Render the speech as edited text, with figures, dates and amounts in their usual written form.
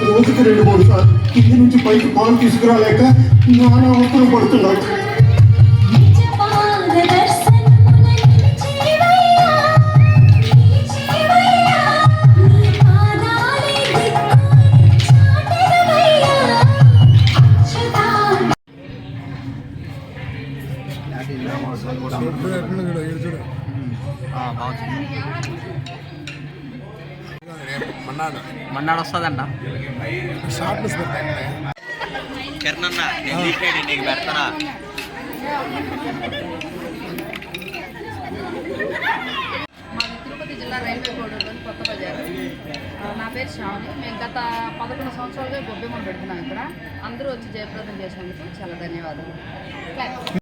రోజుకి 2-3 సార్లు కింది నుంచి పైకి పాలు తీసుకురాలేక నానా అవసరం పడుతున్నాడు. మన్నాడు వస్తుందంట కిరణ్ నీకు పెడతానా మాది తిరుపతి జిల్లా రైల్వే కోడూరులోని కొత్త బజారు. నా పేరు శ్రావణి. మేము గత 11 సంవత్సరాలుగా గొబ్బెమ్మలు పెడుతున్నాం ఇక్కడ. అందరూ వచ్చి జయప్రదం చేసినందుకు చాలా ధన్యవాదాలు.